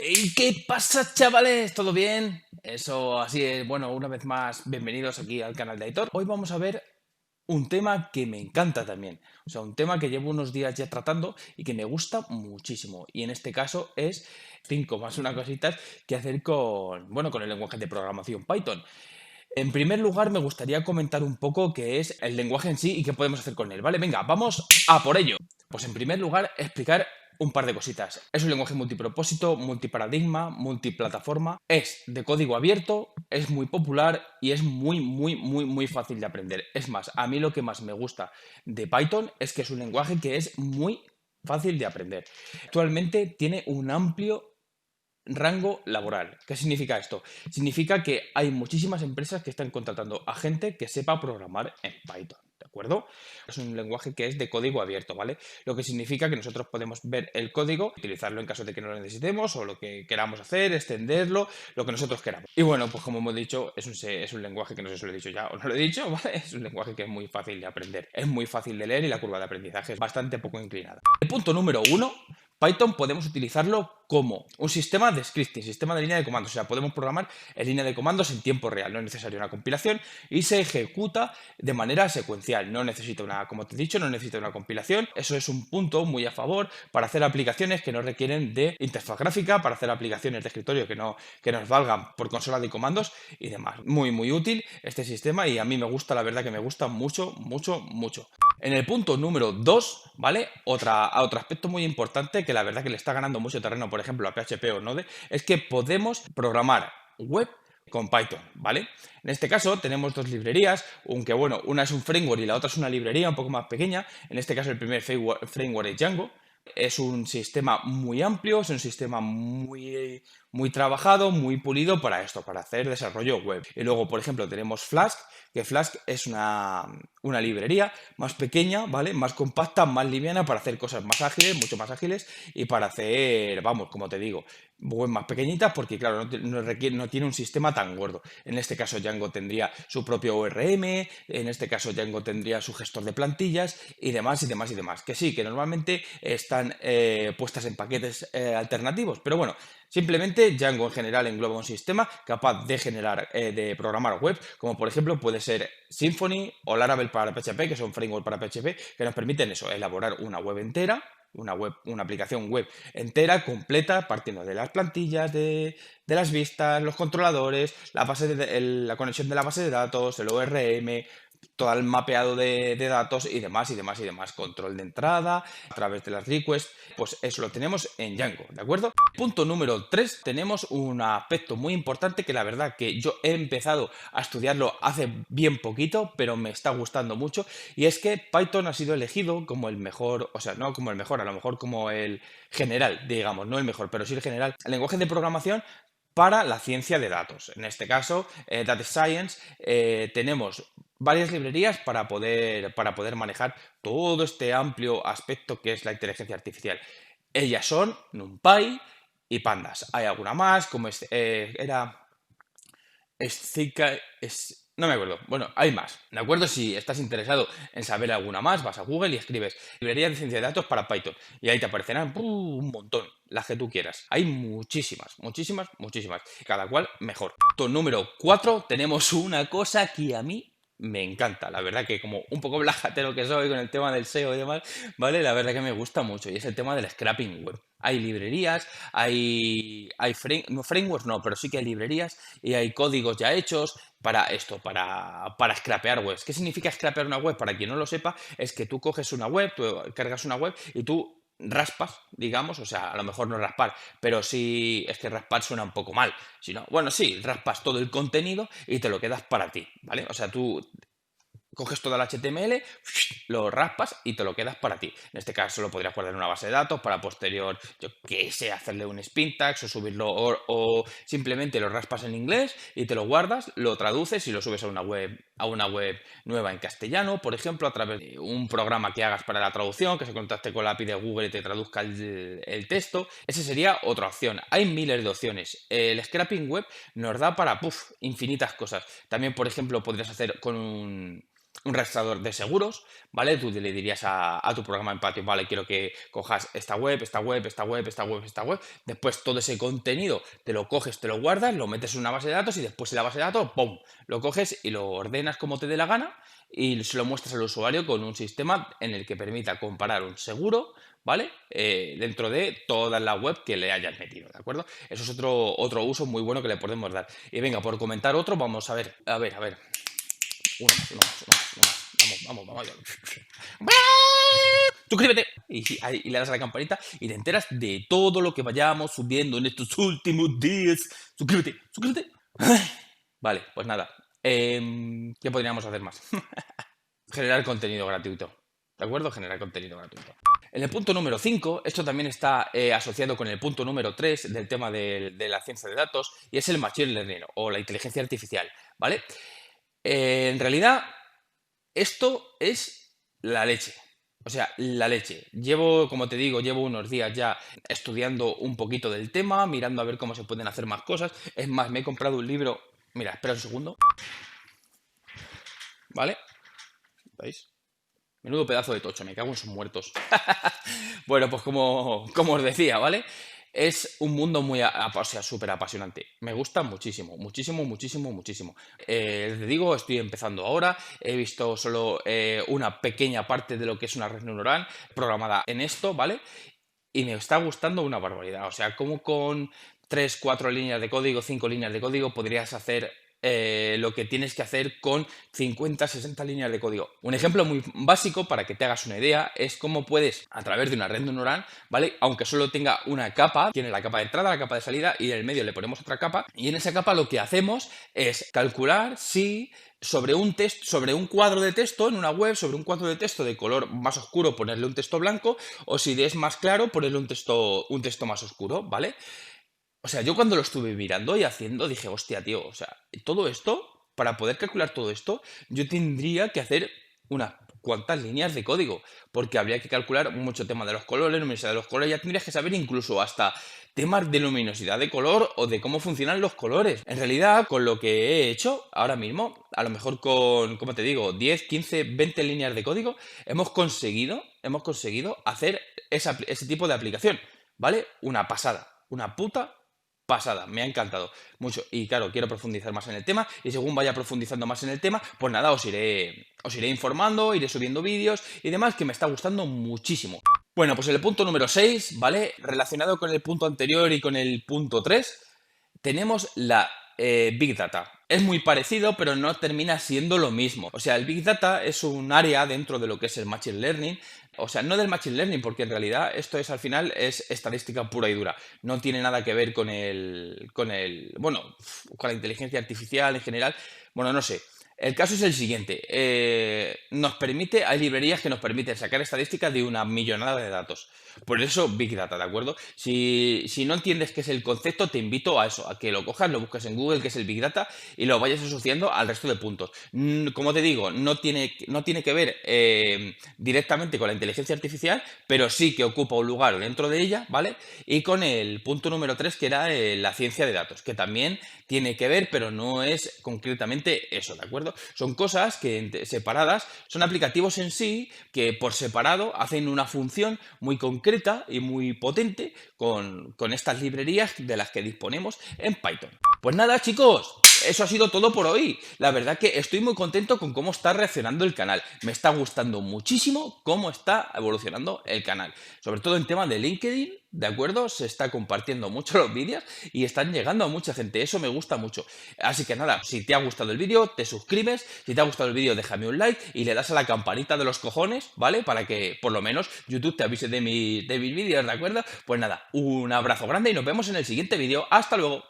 ¿Y qué pasa, chavales? ¿Todo bien? Eso así es. Bueno, una vez más, bienvenidos aquí al canal de Aitor. Hoy vamos a ver un tema que me encanta también. O sea, un tema que llevo unos días ya tratando y que me gusta muchísimo. Y en este caso es 5 más una cositas que hacer con el lenguaje de programación Python. En primer lugar, me gustaría comentar un poco qué es el lenguaje en sí y qué podemos hacer con él, ¿vale? Venga, vamos a por ello. Pues en primer lugar, explicar un par de cositas. Es un lenguaje multipropósito, multiparadigma, multiplataforma, es de código abierto, es muy popular y es muy fácil de aprender. Es más, a mí lo que más me gusta de Python es que es un lenguaje que es muy fácil de aprender. Actualmente tiene un amplio rango laboral. ¿Qué significa esto? Significa que hay muchísimas empresas que están contratando a gente que sepa programar en Python, ¿de acuerdo? Es un lenguaje que es de código abierto, ¿vale? Lo que significa que nosotros podemos ver el código, utilizarlo en caso de que no lo necesitemos o lo que queramos hacer, extenderlo, lo que nosotros queramos. Y bueno, pues como hemos dicho, es un lenguaje que no sé si lo he dicho ya o no lo he dicho, ¿vale? Es un lenguaje que es muy fácil de aprender, es muy fácil de leer y la curva de aprendizaje es bastante poco inclinada. El punto número uno, Python podemos utilizarlo como un sistema de scripting, sistema de línea de comandos. O sea, podemos programar en línea de comandos en tiempo real. No es necesaria una compilación y se ejecuta de manera secuencial. No necesita como te he dicho, no necesita una compilación. Eso es un punto muy a favor para hacer aplicaciones que no requieren de interfaz gráfica, para hacer aplicaciones de escritorio que nos valgan por consola de comandos y demás. Muy útil este sistema y a mí me gusta, la verdad que me gusta mucho. En el punto número 2, ¿vale? Otro aspecto muy importante que la verdad que le está ganando mucho terreno, por ejemplo, a PHP o Node, es que podemos programar web con Python, ¿vale? En este caso tenemos dos librerías, aunque bueno, una es un framework y la otra es una librería un poco más pequeña. En este caso el primer framework es Django. Es un sistema muy amplio, es un sistema muy trabajado, muy pulido para esto, para hacer desarrollo web. Y luego, por ejemplo, tenemos Flask, que Flask es una librería más pequeña, ¿vale? Más compacta, más liviana para hacer cosas más ágiles, mucho más ágiles y para hacer, vamos, como te digo, web más pequeñitas porque, claro, no tiene un sistema tan gordo. En este caso Django tendría su propio ORM, en este caso Django tendría su gestor de plantillas y demás. Que sí, que normalmente están puestas en paquetes alternativos, pero bueno, simplemente Django en general engloba un sistema capaz de generar, de programar web, como por ejemplo puede ser Symfony o Laravel para PHP, que son frameworks para PHP, que nos permiten eso, elaborar una web entera, una aplicación web entera, completa, partiendo de las plantillas, de las vistas, los controladores, la conexión de la base de datos, el ORM, todo el mapeado de datos y demás. Control de entrada a través de las requests, pues eso lo tenemos en Django, ¿de acuerdo? Punto número 3, tenemos un aspecto muy importante que la verdad que yo he empezado a estudiarlo hace bien poquito, pero me está gustando mucho, y es que Python ha sido elegido como el mejor, o sea, no como el mejor, a lo mejor como el general, digamos, no el mejor, pero sí el general, el lenguaje de programación para la ciencia de datos. En este caso, Data Science, tenemos varias librerías para poder manejar todo este amplio aspecto que es la inteligencia artificial. Ellas son NumPy y Pandas. Hay alguna más, como no me acuerdo. Bueno, hay más. ¿De acuerdo? Si estás interesado en saber alguna más, vas a Google y escribes librería de ciencia de datos para Python. Y ahí te aparecerán un montón, las que tú quieras. Hay muchísimas. Cada cual mejor. Punto número 4, tenemos una cosa que a mí me encanta. La verdad que como un poco blajatero que soy con el tema del SEO y demás, ¿vale? La verdad que me gusta mucho y es el tema del scrapping web. Hay librerías, no, frameworks no, pero sí que hay librerías y hay códigos ya hechos para esto, para scrapear webs. ¿Qué significa scrapear una web? Para quien no lo sepa, es que tú coges una web, tú cargas una web y tú raspas, digamos, o sea, a lo mejor no raspar, pero sí, es que raspar suena un poco mal, sino, bueno, sí, raspas todo el contenido y te lo quedas para ti, ¿vale? O sea, tú coges todo el HTML, lo raspas y te lo quedas para ti. En este caso lo podrías guardar en una base de datos para posterior, yo qué sé, hacerle un spin tags o subirlo o simplemente lo raspas en inglés y te lo guardas, lo traduces y lo subes a una web nueva en castellano, por ejemplo, a través de un programa que hagas para la traducción, que se contacte con la API de Google y te traduzca el texto. Esa sería otra opción. Hay miles de opciones. El scrapping web nos da para infinitas cosas. También, por ejemplo, podrías hacer con un registrador de seguros, ¿vale? Tú le dirías a tu programa en Patreon, vale, quiero que cojas esta web, esta web, esta web, esta web, esta web. Después todo ese contenido te lo coges, te lo guardas, lo metes en una base de datos y después en la base de datos, ¡pum!, lo coges y lo ordenas como te dé la gana y se lo muestras al usuario con un sistema en el que permita comparar un seguro, ¿vale? Dentro de toda la web que le hayas metido, ¿de acuerdo? Eso es otro uso muy bueno que le podemos dar. Y venga, por comentar otro, vamos a ver. Uno más, uno más, uno más, uno más. Vamos. Suscríbete y le das a la campanita y te enteras de todo lo que vayamos subiendo en estos últimos días. Suscríbete. Vale, pues nada. ¿Qué podríamos hacer más? Generar contenido gratuito. ¿De acuerdo? Generar contenido gratuito. En el punto número 5, esto también está asociado con el punto número 3 del tema de la ciencia de datos, y es el machine learning o la inteligencia artificial, ¿vale? En realidad, esto es la leche. O sea, la leche. Como te digo, llevo unos días ya estudiando un poquito del tema, mirando a ver cómo se pueden hacer más cosas. Es más, me he comprado un libro. Mira, espera un segundo. ¿Vale? ¿Veis? Menudo pedazo de tocho, me cago en sus muertos. Bueno, pues como os decía, ¿vale? Es un mundo súper apasionante. Me gusta muchísimo. Te digo, estoy empezando ahora. He visto solo una pequeña parte de lo que es una red neuronal programada en esto, ¿vale? Y me está gustando una barbaridad. O sea, como con 3, 4 líneas de código, 5 líneas de código podrías hacer lo que tienes que hacer con 50, 60 líneas de código. Un ejemplo muy básico para que te hagas una idea es cómo puedes, a través de una red neuronal, ¿vale? Aunque solo tenga una capa, tiene la capa de entrada, la capa de salida y en el medio le ponemos otra capa, y en esa capa lo que hacemos es calcular si sobre un cuadro de texto en una web, sobre un cuadro de texto de color más oscuro, ponerle un texto blanco, o si es más claro, ponerle un texto más oscuro, ¿vale? O sea, yo cuando lo estuve mirando y haciendo, dije, hostia, tío, o sea, todo esto, para poder calcular todo esto, yo tendría que hacer unas cuantas líneas de código, porque habría que calcular mucho tema de los colores, luminosidad de los colores, ya tendrías que saber incluso hasta temas de luminosidad de color o de cómo funcionan los colores. En realidad, con lo que he hecho ahora mismo, a lo mejor con, como te digo, 10, 15, 20 líneas de código, hemos conseguido hacer ese tipo de aplicación, ¿vale? Una pasada, una puta pasada, me ha encantado mucho y claro, quiero profundizar más en el tema y según vaya profundizando más en el tema, pues nada, os iré informando, iré subiendo vídeos y demás que me está gustando muchísimo. Bueno, pues en el punto número 6, ¿vale? Relacionado con el punto anterior y con el punto 3, tenemos la Big Data. Es muy parecido, pero no termina siendo lo mismo. O sea, el Big Data es un área dentro de lo que es el Machine Learning. O sea, no del Machine Learning, porque en realidad esto es al final es estadística pura y dura. No tiene nada que ver con bueno, con la inteligencia artificial en general. Bueno, no sé. El caso es el siguiente. Hay librerías que nos permiten sacar estadísticas de una millonada de datos. Por eso Big Data, ¿de acuerdo? Si no entiendes qué es el concepto, te invito a eso, a que lo cojas, lo busques en Google, qué es el Big Data, y lo vayas asociando al resto de puntos. Como te digo, no tiene que ver directamente con la inteligencia artificial, pero sí que ocupa un lugar dentro de ella, ¿vale? Y con el punto número 3, que era la ciencia de datos, que también tiene que ver, pero no es concretamente eso, ¿de acuerdo? Son cosas que separadas, son aplicativos en sí que por separado hacen una función muy concreta y muy potente con estas librerías de las que disponemos en Python. Pues nada, chicos, eso ha sido todo por hoy. La verdad que estoy muy contento con cómo está reaccionando el canal. Me está gustando muchísimo cómo está evolucionando el canal. Sobre todo en temas de LinkedIn, ¿de acuerdo? Se está compartiendo mucho los vídeos y están llegando a mucha gente. Eso me gusta mucho. Así que nada, si te ha gustado el vídeo, te suscribes. Si te ha gustado el vídeo, déjame un like y le das a la campanita de los cojones, ¿vale? Para que por lo menos YouTube te avise de mis vídeos, ¿de acuerdo? Pues nada, un abrazo grande y nos vemos en el siguiente vídeo. ¡Hasta luego!